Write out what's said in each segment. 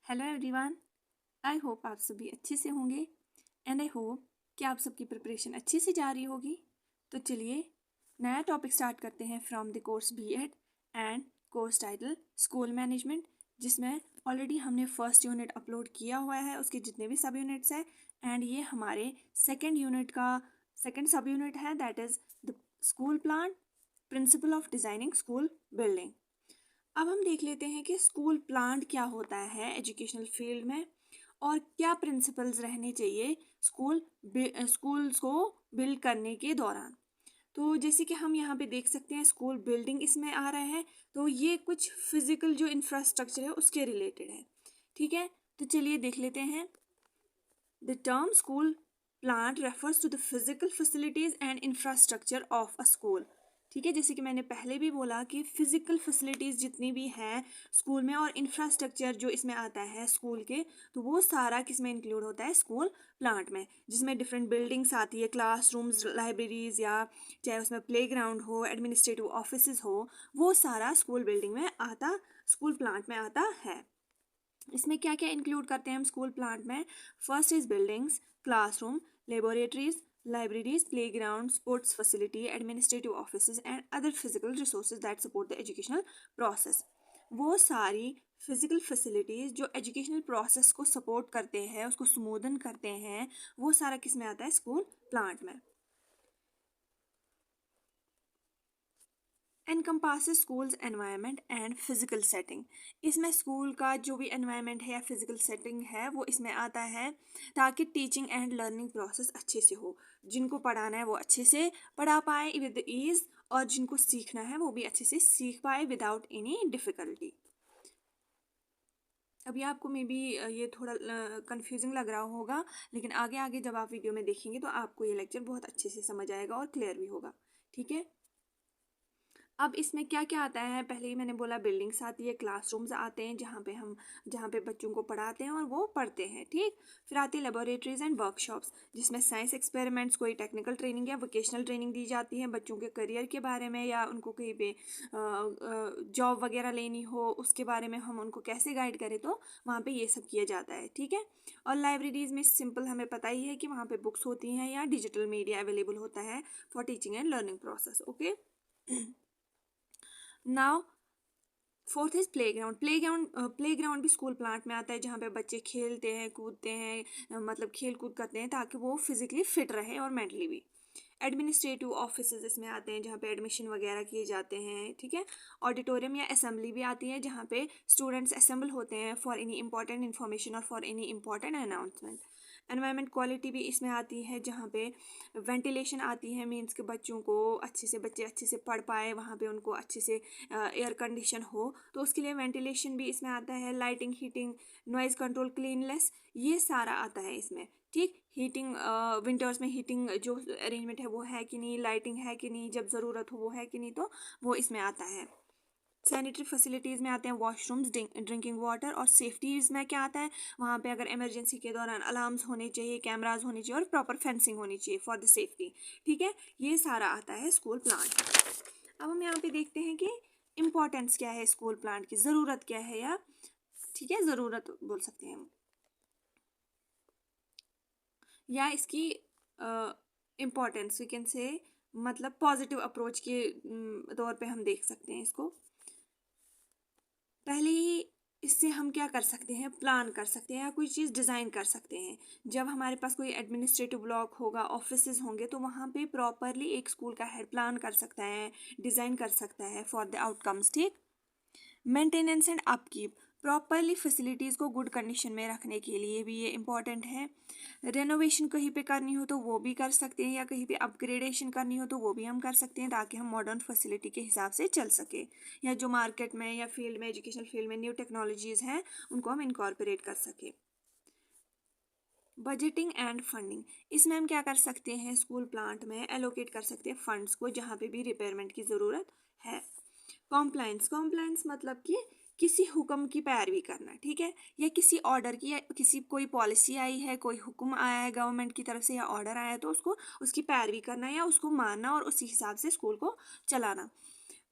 Hello everyone, I hope आप सभी अच्छे से होंगे एंड आई होप कि आप सबकी प्रिपरेशन अच्छे से जा रही होगी। तो चलिए नया टॉपिक स्टार्ट करते हैं from the course BEd and course title school management, जिसमें ऑलरेडी हमने फर्स्ट यूनिट अपलोड किया हुआ है, उसके जितने भी सब यूनिट्स हैं एंड ये हमारे सेकेंड यूनिट का सेकेंड सब यूनिट है, that is the school plan principle of designing school building. अब हम देख लेते हैं कि स्कूल प्लांट क्या होता है एजुकेशनल फील्ड में और क्या प्रिंसिपल्स रहने चाहिए स्कूल्स को बिल्ड करने के दौरान। तो जैसे कि हम यहाँ पे देख सकते हैं स्कूल बिल्डिंग इसमें आ रहा है, तो ये कुछ फिजिकल जो इंफ्रास्ट्रक्चर है उसके रिलेटेड है। ठीक है, तो चलिए देख लेते हैं। The term school plant refers to the physical facilities and infrastructure of a school. ठीक है, जैसे कि मैंने पहले भी बोला कि फिजिकल फैसिलिटीज़ जितनी भी हैं स्कूल में और इंफ्रास्ट्रक्चर जो इसमें आता है स्कूल के, तो वो सारा किस में इंक्लूड होता है, स्कूल प्लांट में, जिसमें डिफरेंट बिल्डिंग्स आती है, क्लासरूम्स, लाइब्रेरीज, या चाहे उसमें प्लेग्राउंड हो, एडमिनिस्ट्रेटिव ऑफिस हो, वो सारा स्कूल बिल्डिंग में आता, स्कूल प्लांट में आता है। इसमें क्या क्या इंक्लूड करते हैं हम स्कूल प्लांट में? First is buildings, classroom, laboratories, libraries, playground, sports facility, administrative offices and other physical resources that support the educational process. वो सारी फिजिकल फैसिलिटीज़ जो एजुकेशनल प्रोसेस को सपोर्ट करते हैं, उसको स्मूदन करते हैं, वो सारा किस में आता है, स्कूल प्लांट में। Encompasses schools environment and physical setting. इसमें स्कूल का जो भी एनवायरनमेंट है या फिजिकल सेटिंग है वो इसमें आता है, ताकि टीचिंग एंड लर्निंग प्रोसेस अच्छे से हो, जिनको पढ़ाना है वो अच्छे से पढ़ा पाए विद ईज, और जिनको सीखना है वो भी अच्छे से सीख पाए विदाउट एनी डिफ़िकल्टी। अभी आपको मे बी ये थोड़ा कंफ्यूजिंग लग रहा होगा, लेकिन आगे आगे जब आप वीडियो में देखेंगे तो आपको ये लेक्चर बहुत अच्छे से समझ आएगा और क्लियर भी होगा। ठीक है, अब इसमें क्या क्या आता है, पहले ही मैंने बोला बिल्डिंग्स आती है, क्लासरूम्स आते हैं जहाँ पे बच्चों को पढ़ाते हैं और वो पढ़ते हैं। ठीक, फिर आती है लेबोरेटरीज एंड वर्कशॉप्स, जिसमें साइंस एक्सपेरिमेंट्स, कोई टेक्निकल ट्रेनिंग या वोकेशनल ट्रेनिंग दी जाती है बच्चों के करियर के बारे में, या उनको कहीं पे जॉब वगैरह लेनी हो उसके बारे में हम उनको कैसे गाइड करें, तो वहाँ पे ये सब किया जाता है। ठीक है, और लाइब्रेरीज में सिंपल हमें पता ही है कि वहाँ पे बुक्स होती हैं या डिजिटल मीडिया अवेलेबल होता है for teaching and learning process. Okay, now fourth is playground. Playground भी स्कूल प्लांट में आता है, जहाँ पे बच्चे खेलते हैं, कूदते हैं, मतलब खेल कूद करते हैं ताकि वो फिजिकली फिट रहे और मेंटली भी। एडमिनिस्ट्रेटिव ऑफिसेज इसमें आते हैं, जहाँ पे एडमिशन वगैरह किए जाते हैं। ठीक है, ऑडिटोरियम या असेंबली भी आती है, जहाँ पे स्टूडेंट्स असेंबल होते हैं फॉर एनी इंपॉर्टेंट इन्फॉर्मेशन और for any important announcement. Environment quality भी इसमें आती है, जहाँ पे वेंटिलेशन आती है, मीन्स के बच्चों को बच्चे अच्छे से पढ़ पाए, वहाँ पे उनको अच्छे से एयर कंडीशन हो, तो उसके लिए वेंटिलेशन भी इसमें आता है। Lighting, heating, noise control, cleanness, ये सारा आता है इसमें। ठीक, हीटिंग, विंटर्स में हीटिंग जो अरेंजमेंट है वो है कि नहीं, लाइटिंग है कि नहीं, जब ज़रूरत हो वो है कि नहीं, तो वो इसमें आता है। सैनिटरी फैसिलिटीज़ में आते हैं वॉशरूम्स, ड्रिंकिंग वाटर, और सेफ्टीज़ में क्या आता है, वहाँ पे अगर इमरजेंसी के दौरान अलार्म्स होने चाहिए, कैमराज होने चाहिए और प्रॉपर फेंसिंग होनी चाहिए फॉर द सेफ्टी। ठीक है, ये सारा आता है स्कूल प्लांट। अब हम यहाँ पे देखते हैं कि इम्पोर्टेंस क्या है स्कूल प्लांट की, ज़रूरत क्या है, या ठीक है ज़रूरत बोल सकते हैं हम, या इसकी इम्पोर्टेंस वी कैन से, मतलब पॉजिटिव अप्रोच के तौर पे हम देख सकते हैं इसको। पहले ही इससे हम क्या कर सकते हैं, प्लान कर सकते हैं या कोई चीज़ डिज़ाइन कर सकते हैं। जब हमारे पास कोई एडमिनिस्ट्रेटिव ब्लॉक होगा, ऑफिसेज होंगे, तो वहाँ पे प्रॉपरली एक स्कूल का हेड प्लान कर सकता है, डिज़ाइन कर सकता है फॉर द आउटकम्स। ठीक, maintenance and upkeep, properly facilities को गुड कंडीशन में रखने के लिए भी ये इम्पॉर्टेंट है। रेनोवेशन कहीं पे करनी हो तो वो भी कर सकते हैं, या कहीं पे अपग्रेडेशन करनी हो तो वो भी हम कर सकते हैं, ताकि हम मॉडर्न फैसिलिटी के हिसाब से चल सके, या जो मार्केट में या फील्ड में, एजुकेशनल फील्ड में न्यू टेक्नोलॉजीज़ हैं उनको हम इनकॉर्पोरेट कर सकें। बजटिंग एंड फंडिंग, इसमें हम क्या कर सकते हैं, स्कूल प्लांट में एलोकेट कर सकते हैं फंड्स को जहाँ पे भी रिपेयरमेंट की ज़रूरत है। कॉम्प्लायंस मतलब कि किसी हुक्म की पैरवी करना। ठीक है, या किसी ऑर्डर की, या किसी कोई पॉलिसी आई है, कोई हुक्म आया है गवर्नमेंट की तरफ से या ऑर्डर आया है, तो उसको उसकी पैरवी करना या उसको मानना और उसी हिसाब से स्कूल को चलाना।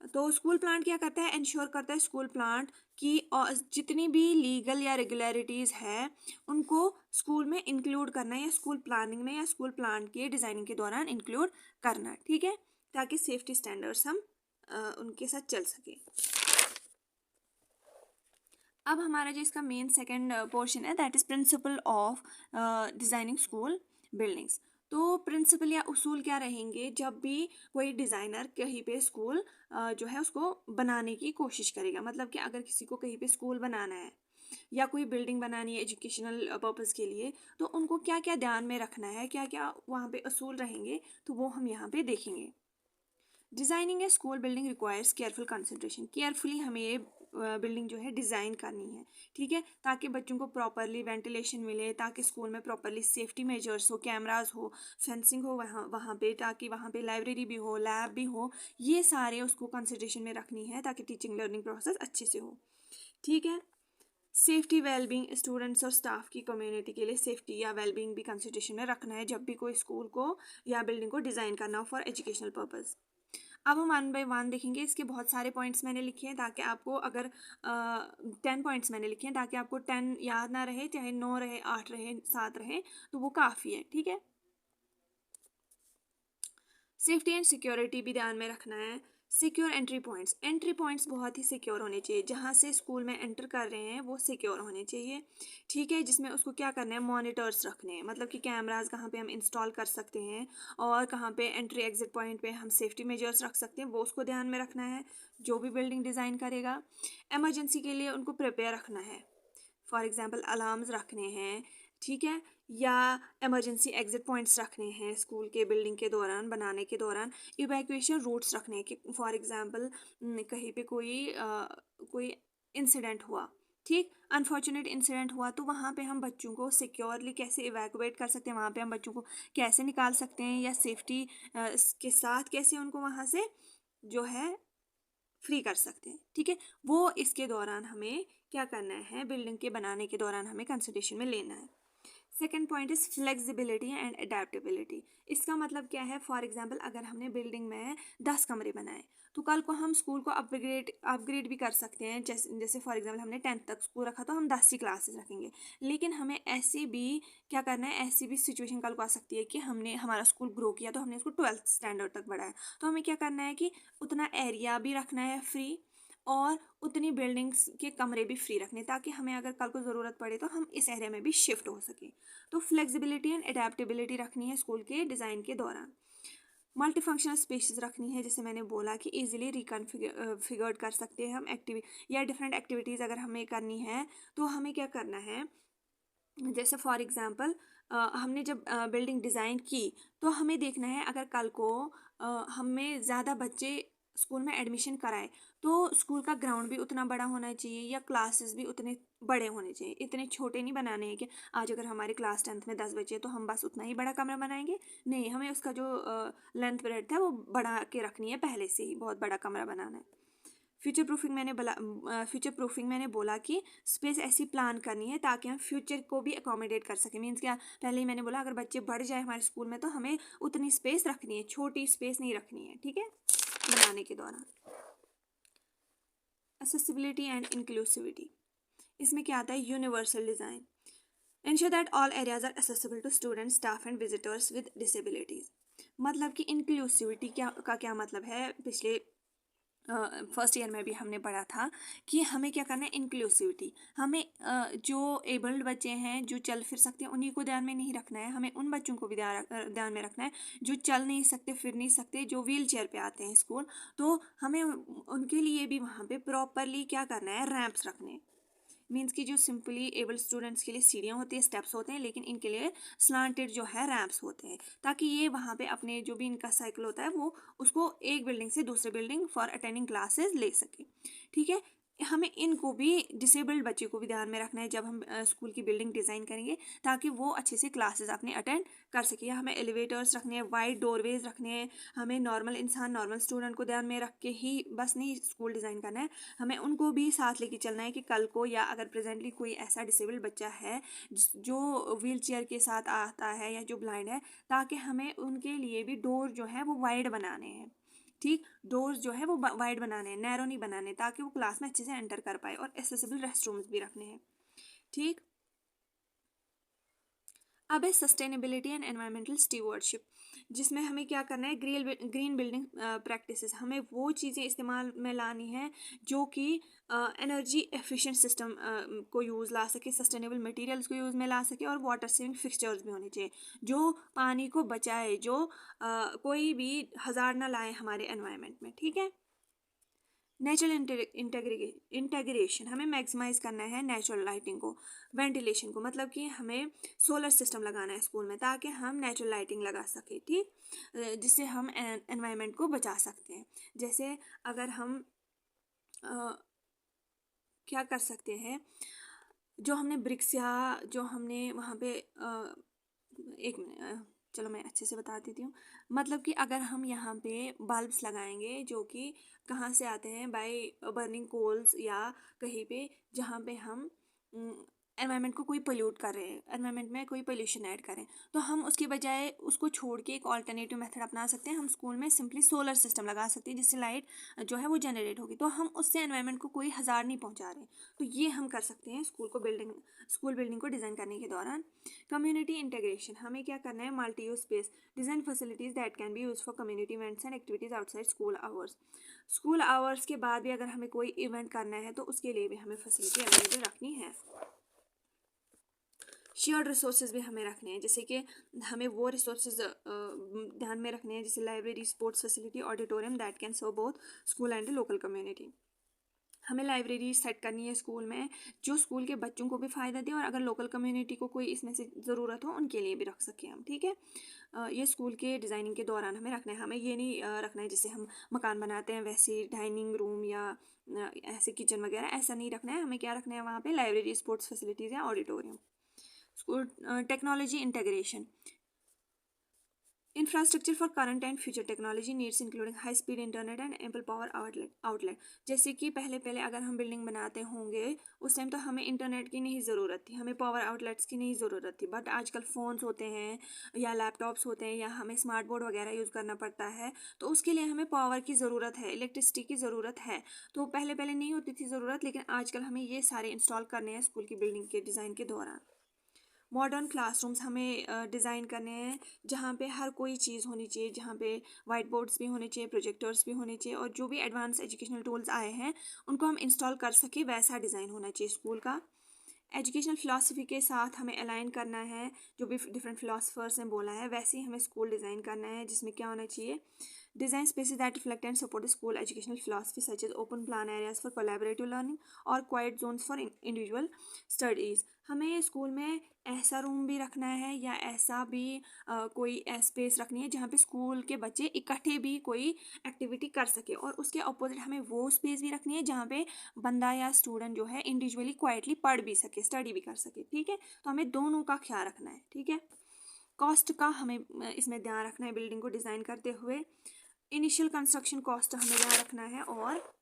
तो स्कूल प्लांट क्या करता है, इंश्योर करता है स्कूल प्लांट कि जितनी भी लीगल या रेगुलरिटीज़ है उनको स्कूल में इंक्लूड करना है, या स्कूल प्लानिंग में या स्कूल प्लांट के डिज़ाइनिंग के दौरान इंक्लूड करना, ठीक है, ताकि सेफ्टी स्टैंडर्ड्स हम उनके साथ चल सके। अब हमारा जो इसका मेन सेकंड पोर्शन है that is principle of designing school buildings. तो प्रिंसिपल या उसूल क्या रहेंगे जब भी कोई डिज़ाइनर कहीं पे स्कूल जो है उसको बनाने की कोशिश करेगा, मतलब कि अगर किसी को कहीं पे स्कूल बनाना है या कोई बिल्डिंग बनानी है एजुकेशनल पर्पज़ के लिए, तो उनको क्या क्या ध्यान में रखना है, क्या क्या वहाँ पे असूल रहेंगे, तो वो हम यहाँ पे देखेंगे। Designing a school building requires careful consideration, carefully हमें ये बिल्डिंग जो है डिज़ाइन करनी है, ठीक है, ताकि बच्चों को प्रॉपरली वेंटिलेशन मिले, ताकि स्कूल में प्रॉपरली सेफ्टी मेजर्स हो, कैमरास हो, फेंसिंग हो वहाँ वहाँ पे, ताकि वहाँ पे लाइब्रेरी भी हो, लैब भी हो, ये सारे उसको कंसिड्रेशन में रखनी है ताकि टीचिंग लर्निंग प्रोसेस अच्छे से हो, ठीक है। सेफ्टी वेलबींग, स्टूडेंट्स और स्टाफ की कम्युनिटी के लिए सेफ्टी या वेलबींग भी कंसिडरेशन में रखना है जब भी कोई स्कूल को या बिल्डिंग को डिज़ाइन करना हो फॉर एजुकेशनल पर्पज़। अब हम 1 बाय 1 देखेंगे, इसके बहुत सारे पॉइंट्स मैंने लिखे हैं ताकि आपको, अगर 10 पॉइंट्स मैंने लिखे हैं ताकि आपको 10 याद ना रहे, चाहे 9 रहे, 8 रहे, 7 रहे, तो वो काफ़ी है, ठीक है। सेफ्टी एंड सिक्योरिटी भी ध्यान में रखना है। सिक्योर एंट्री पॉइंट्स बहुत ही सिक्योर होने चाहिए, जहाँ से स्कूल में एंटर कर रहे हैं वो सिक्योर होने चाहिए, ठीक है, जिसमें उसको क्या करना है, मॉनिटर्स रखने हैं, मतलब कि कैमराज कहाँ पे हम इंस्टॉल कर सकते हैं और कहाँ पे एंट्री एग्जिट पॉइंट पे हम सेफ्टी मेजर्स रख सकते हैं, वो उसको ध्यान में रखना है जो भी बिल्डिंग डिज़ाइन करेगा। एमरजेंसी के लिए उनको प्रिपेयर रखना है, फॉर एग्जांपल अलार्म्स रखने हैं, ठीक है, या इमरजेंसी एग्जिट पॉइंट्स रखने हैं स्कूल के बिल्डिंग के दौरान, बनाने के दौरान। इवैक्यूएशन रूट्स रखने हैं कि फॉर एग्जांपल कहीं पे कोई इंसिडेंट हुआ, ठीक, अनफॉर्चुनेट इंसिडेंट हुआ, तो वहाँ पे हम बच्चों को सिक्योरली कैसे इवैक्यूएट कर सकते हैं, वहाँ पे हम बच्चों को कैसे निकाल सकते हैं, या सेफ्टी के साथ कैसे उनको वहाँ से जो है फ्री कर सकते हैं, ठीक है, वो इसके दौरान हमें क्या करना है, बिल्डिंग के बनाने के दौरान हमें कंसिडरेशन में लेना है। Second point is flexibility and adaptability. इसका मतलब क्या है, फॉर एग्जांपल अगर हमने बिल्डिंग में 10 कमरे बनाए, तो कल को हम स्कूल को अपग्रेड भी कर सकते हैं, जैसे फॉर एग्जांपल हमने 10th तक स्कूल रखा तो हम 10 ही क्लासेस रखेंगे, लेकिन हमें ऐसे भी क्या करना है, ऐसी भी सिचुएशन कल को आ सकती है कि हमने हमारा स्कूल ग्रो किया तो हमने उसको 12th स्टैंडर्ड तक बढ़ाया, तो हमें क्या करना है कि उतना एरिया भी रखना है फ्री और उतनी बिल्डिंग्स के कमरे भी फ्री रखने, ताकि हमें अगर कल को ज़रूरत पड़े तो हम इस एरिया में भी शिफ्ट हो सकें। तो फ्लेक्सिबिलिटी एंड अडेप्टेबिलिटी रखनी है स्कूल के डिज़ाइन के दौरान। मल्टी फंक्शनल स्पेसेस रखनी है, जैसे मैंने बोला कि इजीली फिगर्ड कर सकते हैं हम या डिफरेंट एक्टिविटीज़ अगर हमें करनी है तो हमें क्या करना है, जैसे फॉर एग्जांपल हमने जब बिल्डिंग डिज़ाइन की तो हमें देखना है अगर कल को हमें ज़्यादा बच्चे स्कूल में एडमिशन कराए तो स्कूल का ग्राउंड भी उतना बड़ा होना चाहिए या क्लासेस भी उतने बड़े होने चाहिए, इतने छोटे नहीं बनाने हैं कि आज अगर हमारी क्लास 10th में 10 बच्चे तो हम बस उतना ही बड़ा कमरा बनाएंगे, नहीं, हमें उसका जो लेंथ ब्रेड्थ है वो बढ़ा के रखनी है, पहले से ही बहुत बड़ा कमरा बनाना है। फ्यूचर प्रूफिंग मैंने बोला कि स्पेस ऐसी प्लान करनी है ताकि हम फ्यूचर को भी अकोमोडेट कर सकें, मीन्स क्या, पहले ही मैंने बोला अगर बच्चे बढ़ जाए हमारे स्कूल में तो हमें उतनी स्पेस रखनी है, छोटी स्पेस नहीं रखनी है, ठीक है, बनाने के दौरान। एक्सेसिबिलिटी एंड इंक्लूसिविटी, इसमें क्या आता है, universal design, ensure that all areas are accessible to students, staff and visitors with disabilities। मतलब कि इंक्लूसिविटी क्या मतलब है, पिछले फर्स्ट ईयर में भी हमने पढ़ा था कि हमें क्या करना है, इंक्लूसिविटी, हमें जो एबल्ड बच्चे हैं जो चल फिर सकते हैं उन्हीं को ध्यान में नहीं रखना है, हमें उन बच्चों को भी ध्यान में रखना है जो चल नहीं सकते, फिर नहीं सकते, जो व्हील चेयर पे आते हैं स्कूल, तो हमें उनके लिए भी वहाँ पे प्रॉपरली क्या करना है, रैंप्स रखने, मीन्स कि जो सिंपली एबल स्टूडेंट्स के लिए सीढ़ियाँ होती है, स्टेप्स होते हैं, लेकिन इनके लिए स्लांटेड जो है रैंप्स होते हैं, ताकि ये वहाँ पे अपने जो भी इनका साइकिल होता है वो उसको एक बिल्डिंग से दूसरे बिल्डिंग फॉर अटेंडिंग क्लासेस ले सके, ठीक है। हमें इनको भी, डिसेबल्ड बच्चे को भी ध्यान में रखना है जब हम स्कूल की बिल्डिंग डिज़ाइन करेंगे, ताकि वो अच्छे से क्लासेस अपने अटेंड कर सके, या हमें एलिवेटर्स रखने हैं, वाइड डोरवेज रखने हैं, हमें नॉर्मल इंसान, नॉर्मल स्टूडेंट को ध्यान में रख के ही बस नहीं स्कूल डिज़ाइन करना है, हमें उनको भी साथ लेके चलना है कि कल को, या अगर प्रेजेंटली कोई ऐसा डिसेबल्ड बच्चा है जो व्हील चेयर के साथ आता है या जो ब्लाइंड है, ताकि हमें उनके लिए भी डोर जो है वो वाइड बनाने हैं, ठीक, डोर्स जो है वो वाइड बनाने हैं, नैरो नहीं बनाने, ताकि वो क्लास में अच्छे से एंटर कर पाए, और एसेसिबल रेस्टरूम्स भी रखने हैं। ठीक, अब है सस्टेनेबिलिटी एंड एनवायरमेंटल स्टीवर्डशिप, जिसमें हमें क्या करना है, ग्रीन बिल्डिंग प्रैक्टिसेस, हमें वो चीज़ें इस्तेमाल में लानी है जो कि एनर्जी एफिशिएंट सिस्टम को यूज़ ला सके, सस्टेनेबल मटेरियल्स को यूज़ में ला सके, और वाटर सेविंग फिक्सचर्स भी होने चाहिए जो पानी को बचाए, जो कोई भी हज़ार ना लाए हमारे एनवायरनमेंट में। ठीक है, नेचुरल इंटेग्रेशन, हमें मैक्सिमाइज करना है नेचुरल लाइटिंग को, वेंटिलेशन को, मतलब कि हमें सोलर सिस्टम लगाना है स्कूल में ताकि हम नेचुरल लाइटिंग लगा सकें। ठीक, जिससे हम एनवायरनमेंट को बचा सकते हैं। जैसे अगर हम क्या कर सकते हैं, जो हमने ब्रिक्स या जो हमने वहाँ पे एक मिनट, चलो मैं अच्छे से बता देती हूँ। मतलब कि अगर हम यहाँ पे बल्ब्स लगाएंगे जो कि कहाँ से आते हैं, बाय बर्निंग कोल्स, या कहीं पे जहाँ पे हम एनवायरनमेंट को कोई पोल्यूट कर रहे हैं, एनवायरनमेंट में कोई पोल्यूशन ऐड करें, तो हम उसके बजाय उसको छोड़ के एक ऑल्टरनेटिव मेथड अपना सकते हैं। हम स्कूल में सिंपली सोलर सिस्टम लगा सकते हैं जिससे लाइट जो है वो जनरेट होगी, तो हम उससे एनवायरनमेंट को कोई हज़ार नहीं पहुँचा रहे। तो ये हम कर सकते हैं स्कूल बिल्डिंग को डिज़ाइन करने के दौरान। कम्युनिटी इंटीग्रेशन, हमें क्या करना है, multi use space, design facilities that can be use for community events and activities outside school hours. School hours के बाद भी अगर हमें कोई इवेंट करना है तो उसके लिए भी हमें फैसिलिटी अवेलेबल रखनी है। शेयर्ड रिसोर्सेज भी हमें रखने हैं, जैसे कि हमें वो रिसोर्सेज ध्यान में रखने हैं जैसे library, sports facility, auditorium that can serve both school and the local community. हमें लाइब्रेरी सेट करनी है स्कूल में जो स्कूल के बच्चों को भी फ़ायदा दे, और अगर लोकल कम्युनिटी को कोई इसमें से ज़रूरत हो उनके लिए भी रख सकें हम। ठीक है, ये स्कूल के डिज़ाइनिंग के दौरान हमें रखना है। हमें ये नहीं रखना है जैसे हम मकान बनाते हैं वैसे डाइनिंग रूम या ऐसे किचन वगैरह, ऐसा नहीं रखना है। हमें क्या रखना है वहाँ पे, लाइब्रेरी, स्पोर्ट्स फैसिलिटीज़ या auditorium. School technology integration, infrastructure for current and future technology needs including high speed internet and ample power outlet. जैसे कि पहले अगर हम बिल्डिंग बनाते होंगे उस टाइम तो हमें इंटरनेट की नहीं ज़रूरत थी, हमें पावर आउटलेट्स की नहीं ज़रूरत थी, बट आजकल फ़ोन्स होते हैं या लैपटॉप्स होते हैं या हमें स्मार्ट बोर्ड वगैरह यूज़ करना पड़ता है, तो उसके लिए हमें पावर की ज़रूरत है, इलेक्ट्रिसिटी की ज़रूरत है। तो पहले नहीं होती थी ज़रूरत, लेकिन आजकल हमें ये सारे इंस्टॉल करने हैं स्कूल की बिल्डिंग के डिज़ाइन के दौरान। मॉडर्न क्लासरूम्स हमें डिज़ाइन करने हैं जहाँ पे हर कोई चीज़ होनी चाहिए, जहाँ पे वाइट बोर्ड्स भी होने चाहिए, प्रोजेक्टर्स भी होने चाहिए, और जो भी एडवांस एजुकेशनल टूल्स आए हैं उनको हम इंस्टॉल कर सके, वैसा डिज़ाइन होना चाहिए स्कूल का। एजुकेशनल फ़िलासफ़ी के साथ हमें अलाइन करना है, जो भी डिफरेंट फ़िलासफ़र्स ने बोला है वैसे ही हमें स्कूल डिज़ाइन करना है, जिसमें क्या होना चाहिए, design spaces that reflect and support school educational philosophy such as open plan areas for collaborative learning और quiet zones for individual studies. हमें स्कूल में ऐसा रूम भी रखना है या ऐसा भी कोई स्पेस रखनी है जहाँ पे स्कूल के बच्चे इकट्ठे भी कोई एक्टिविटी कर सके, और उसके अपोजिट हमें वो स्पेस भी रखनी है जहाँ पे बंदा या स्टूडेंट जो है इंडिविजुअली क्वाइटली पढ़ भी सके, स्टडी भी कर सके। ठीक है, तो हमें दोनों का ख्याल रखना है। ठीक है, कॉस्ट का हमें इसमें ध्यान रखना है बिल्डिंग को डिज़ाइन करते हुए। इनिशियल कंस्ट्रक्शन कॉस्ट हमें ध्यान रखना है, और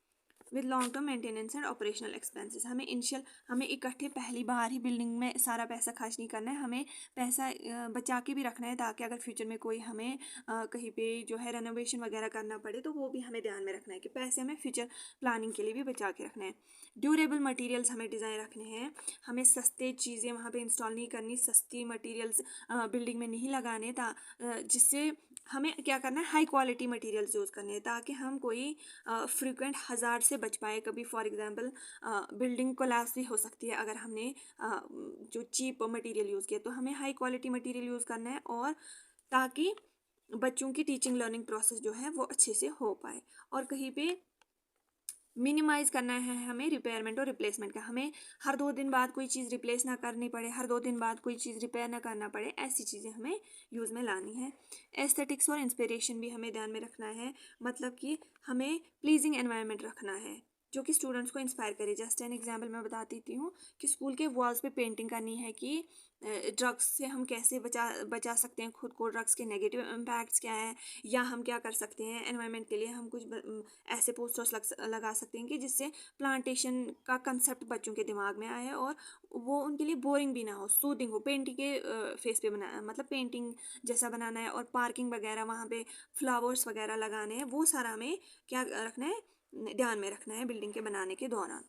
with long term maintenance and operational expenses, हमें इकट्ठे पहली बार ही बिल्डिंग में सारा पैसा खर्च नहीं करना है, हमें पैसा बचा के भी रखना है ताकि अगर फ्यूचर में कोई हमें कहीं पे जो है रेनोवेशन वगैरह करना पड़े तो वो भी हमें ध्यान में रखना है कि पैसे हमें फ्यूचर प्लानिंग के लिए भी बचा के रखना है। ड्यूरेबल मटेरियल्स हमें डिज़ाइन रखने हैं, हमें सस्ते चीज़ें वहाँ पे इंस्टॉल नहीं करनी, सस्ती मटेरियल्स बिल्डिंग में नहीं लगाने, जिससे हमें क्या करना है, हाई क्वालिटी मटेरियल्स यूज़ करने हैं ताकि हम कोई फ्रीक्वेंट हज़ार से बच पाए। कभी फॉर एग्जांपल बिल्डिंग कोलैप्स भी हो सकती है अगर हमने जो चीप मटेरियल यूज़ किया, तो हमें हाई क्वालिटी मटेरियल यूज़ करना है, और ताकि बच्चों की टीचिंग लर्निंग प्रोसेस जो है वो अच्छे से हो पाए। और कहीं पे मिनिमाइज़ करना है हमें रिपेयरमेंट और रिप्लेसमेंट का, हमें हर 2 दिन बाद कोई चीज़ रिप्लेस ना करनी पड़े, हर 2 दिन बाद कोई चीज़ रिपेयर ना करना पड़े, ऐसी चीज़ें हमें यूज़ में लानी है। एस्थेटिक्स और इंस्पिरेशन भी हमें ध्यान में रखना है, मतलब कि हमें प्लीजिंग एनवायरनमेंट रखना है, जो कि स्टूडेंट्स को इंस्पायर करे। जस्ट एन एग्जांपल मैं बता देती हूँ कि स्कूल के वॉल्स पे पेंटिंग करनी है कि ड्रग्स से हम कैसे बचा सकते हैं खुद को, ड्रग्स के नेगेटिव इम्पैक्ट्स क्या है, या हम क्या कर सकते हैं एनवायरनमेंट के लिए। हम कुछ ऐसे पोस्टर्स लगा सकते हैं कि जिससे प्लांटेशन का कंसेप्ट बच्चों के दिमाग में आए और वो उनके लिए बोरिंग भी ना हो, सूदिंग हो। पेंटिंग के फेस पे बना, मतलब पेंटिंग जैसा बनाना है, और पार्किंग वगैरह वहाँ पे फ्लावर्स वगैरह लगाने हैं, वो सारा हमें क्या रखना है, ध्यान में रखना है बिल्डिंग के बनाने के दौरान।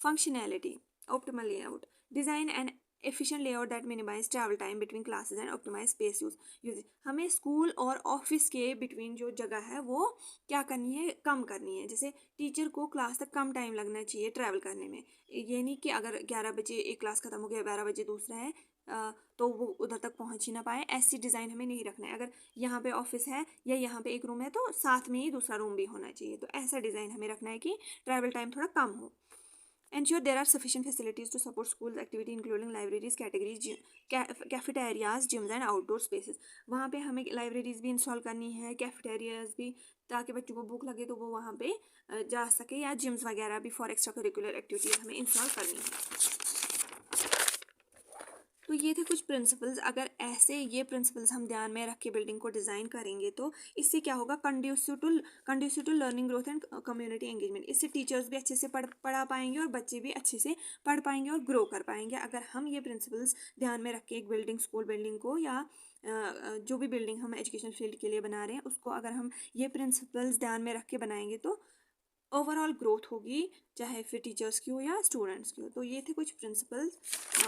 Functionality, optimal layout, design and efficient layout that minimize travel time between classes and optimize space use। हमें स्कूल और ऑफिस के बिटवीन जो जगह है वो क्या करनी है, कम करनी है। जैसे टीचर को क्लास तक कम टाइम लगना चाहिए ट्रैवल करने में। ये नहीं कि अगर 11 बजे एक क्लास खत्म हो गया, 12 बजे दूसरा है, तो वो उधर तक पहुंच ही ना पाए। ऐसी डिज़ाइन हमें नहीं रखना है। अगर यहाँ पे ऑफिस है या यहाँ पे एक रूम है तो साथ में ही दूसरा रूम भी होना चाहिए। तो ऐसा डिज़ाइन हमें रखना है कि ट्रैवल टाइम थोड़ा कम हो। Ensure there are sufficient facilities to support school's activity including libraries, categories, cafeterias, gyms and outdoor spaces। वहाँ पे हमें लाइब्रेरीज भी इंस्टॉल करनी है, कैफेटेरियाज भी, ताकि बच्चों को भूख लगे तो वो वहाँ पे जा सके, या जिम्स वगैरह भी फॉर एक्स्ट्रा करिकुलर एक्टिविटीज हमें इंस्टॉल करनी है। तो ये थे कुछ प्रिंसिपल्स। अगर ऐसे ये प्रिंसिपल्स हम ध्यान में रख के बिल्डिंग को डिज़ाइन करेंगे तो इससे क्या होगा, conducive to learning growth and community engagement. इससे टीचर्स भी अच्छे से पढ़ा पाएंगे और बच्चे भी अच्छे से पढ़ पाएंगे और ग्रो कर पाएंगे। अगर हम ये प्रिंसिपल्स ध्यान में रख के एक बिल्डिंग, स्कूल बिल्डिंग को या जो भी बिल्डिंग हम एजुकेशन फील्ड के लिए बना रहे हैं उसको अगर हम ये प्रिंसिपल्स ध्यान में रख के बनाएंगे तो ओवरऑल ग्रोथ होगी, चाहे फिर टीचर्स की हो या स्टूडेंट्स की हो। तो ये थे कुछ प्रिंसिपल्स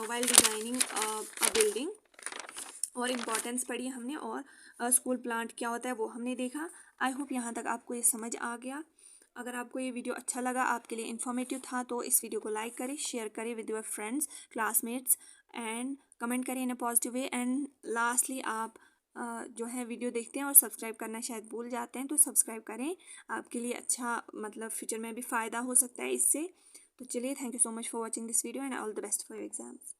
वाइल डिज़ाइनिंग अ बिल्डिंग, और इम्पॉर्टेंस पढ़ी हमने, और स्कूल प्लांट क्या होता है वो हमने देखा। आई होप यहाँ तक आपको ये समझ आ गया। अगर आपको ये वीडियो अच्छा लगा, आपके लिए इन्फॉर्मेटिव था, तो इस वीडियो को लाइक करें, शेयर करें with your friends, classmates, and comment करें in a positive way. And lastly आप जो है वीडियो देखते हैं और सब्सक्राइब करना शायद भूल जाते हैं, तो सब्सक्राइब करें। आपके लिए अच्छा, मतलब फ्यूचर में भी फ़ायदा हो सकता है इससे। तो चलिए, thank you so much for watching this video and all the best for your exams.